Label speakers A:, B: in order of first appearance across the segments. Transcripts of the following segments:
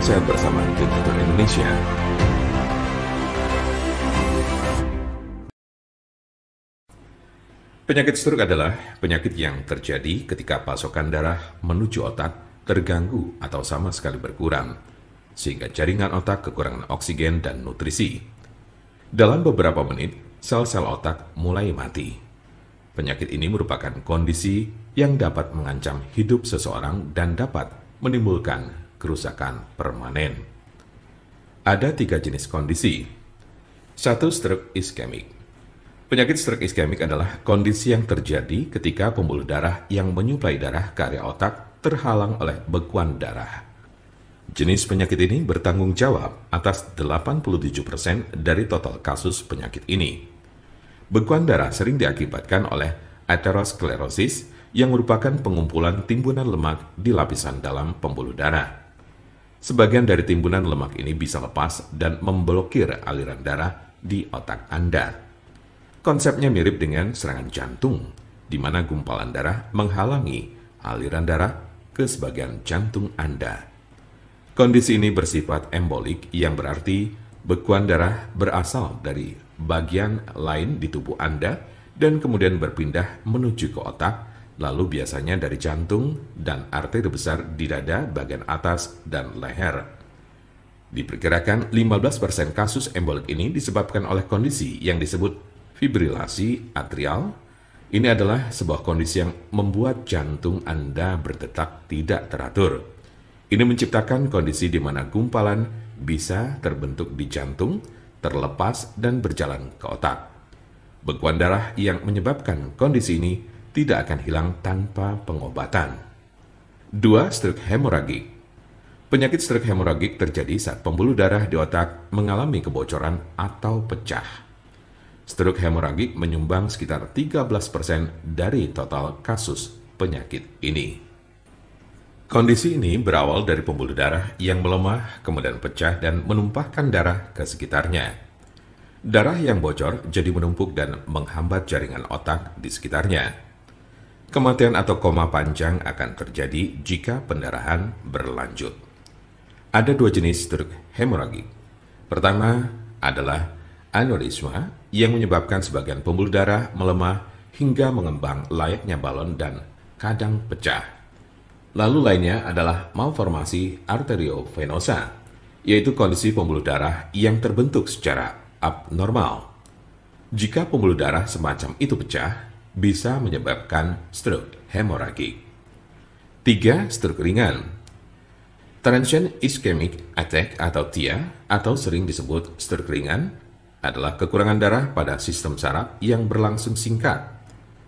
A: Sehat bersama tim Dokter Indonesia. Penyakit stroke adalah penyakit yang terjadi ketika pasokan darah menuju otak terganggu atau sama sekali berkurang, sehingga jaringan otak kekurangan oksigen dan nutrisi. Dalam beberapa menit, sel-sel otak mulai mati. Penyakit ini merupakan kondisi yang dapat mengancam hidup seseorang dan dapat menimbulkan kerusakan permanen. Ada 3 jenis kondisi. 1. Stroke iskemik. Penyakit stroke iskemik adalah kondisi yang terjadi ketika pembuluh darah yang menyuplai darah ke area otak terhalang oleh bekuan darah. Jenis penyakit ini bertanggung jawab atas 87% dari total kasus penyakit ini. Bekuan darah sering diakibatkan oleh aterosklerosis yang merupakan pengumpulan timbunan lemak di lapisan dalam pembuluh darah. Sebagian dari timbunan lemak ini bisa lepas dan memblokir aliran darah di otak Anda. Konsepnya mirip dengan serangan jantung, di mana gumpalan darah menghalangi aliran darah ke sebagian jantung Anda. Kondisi ini bersifat embolik, yang berarti bekuan darah berasal dari bagian lain di tubuh Anda dan kemudian berpindah menuju ke otak, lalu biasanya dari jantung dan arteri besar di dada bagian atas dan leher. Diperkirakan 15% kasus embolik ini disebabkan oleh kondisi yang disebut fibrilasi atrial. Ini adalah sebuah kondisi yang membuat jantung Anda berdetak tidak teratur. Ini menciptakan kondisi di mana gumpalan bisa terbentuk di jantung, terlepas dan berjalan ke otak. Bekuan darah yang menyebabkan kondisi ini tidak akan hilang tanpa pengobatan. 2. Stroke hemoragik. Penyakit stroke hemoragik terjadi saat pembuluh darah di otak mengalami kebocoran atau pecah. Stroke hemoragik menyumbang sekitar 13% dari total kasus penyakit ini. Kondisi ini berawal dari pembuluh darah yang melemah, kemudian pecah dan menumpahkan darah ke sekitarnya. Darah yang bocor jadi menumpuk dan menghambat jaringan otak di sekitarnya. Kematian atau koma panjang akan terjadi jika pendarahan berlanjut. Ada 2 jenis stroke hemoragik. Pertama adalah aneurisma yang menyebabkan sebagian pembuluh darah melemah hingga mengembang layaknya balon dan kadang pecah. Lalu lainnya adalah malformasi arteriovenosa, yaitu kondisi pembuluh darah yang terbentuk secara abnormal. Jika pembuluh darah semacam itu pecah, bisa menyebabkan stroke hemoragik. 3. Stroke ringan. Transient ischemic attack atau TIA, atau sering disebut stroke ringan, adalah kekurangan darah pada sistem saraf yang berlangsung singkat,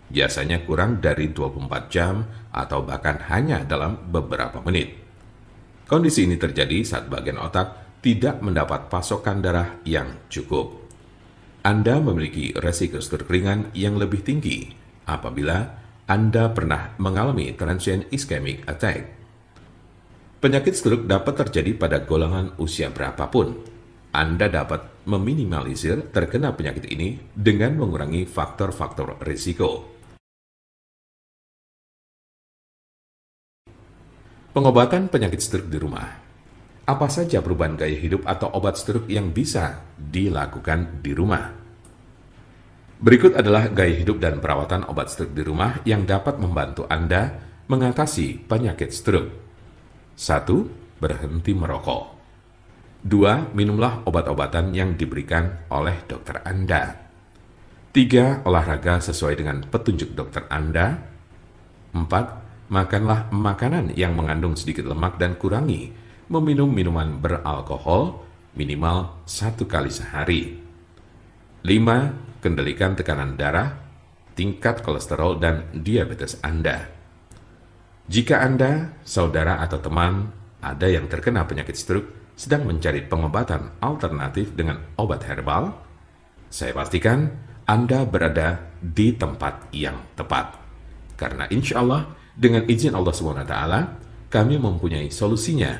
A: biasanya kurang dari 24 jam atau bahkan hanya dalam beberapa menit. Kondisi ini terjadi saat bagian otak tidak mendapat pasokan darah yang cukup. Anda memiliki resiko stroke ringan yang lebih tinggi apabila Anda pernah mengalami transient ischemic attack. Penyakit stroke dapat terjadi pada golongan usia berapapun. Anda dapat meminimalisir terkena penyakit ini dengan mengurangi faktor-faktor risiko. Pengobatan penyakit stroke di rumah. Apa saja perubahan gaya hidup atau obat stroke yang bisa dilakukan di rumah? Berikut adalah gaya hidup dan perawatan obat stroke di rumah yang dapat membantu Anda mengatasi penyakit stroke. 1. Berhenti merokok. 2. Minumlah obat-obatan yang diberikan oleh dokter Anda. 3. Olahraga sesuai dengan petunjuk dokter Anda. 4. Makanlah makanan yang mengandung sedikit lemak dan kurangi meminum minuman beralkohol minimal 1 kali sehari. 5. Kendalikan tekanan darah, tingkat kolesterol, dan diabetes Anda. Jika Anda, saudara atau teman ada yang terkena penyakit stroke sedang mencari pengobatan alternatif dengan obat herbal, saya pastikan Anda berada di tempat yang tepat. Karena insya Allah, dengan izin Allah SWT, kami mempunyai solusinya.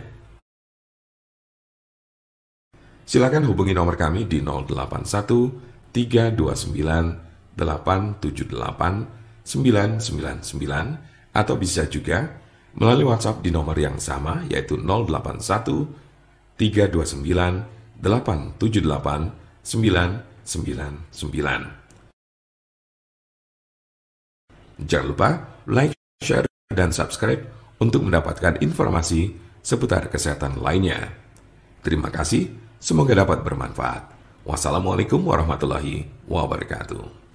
A: Silakan hubungi nomor kami di 081 329 878 999 atau bisa juga melalui WhatsApp di nomor yang sama, yaitu 081 329 878 999. Jangan lupa like, share, dan subscribe untuk mendapatkan informasi seputar kesehatan lainnya. Terima kasih, semoga dapat bermanfaat. Wassalamualaikum warahmatullahi wabarakatuh.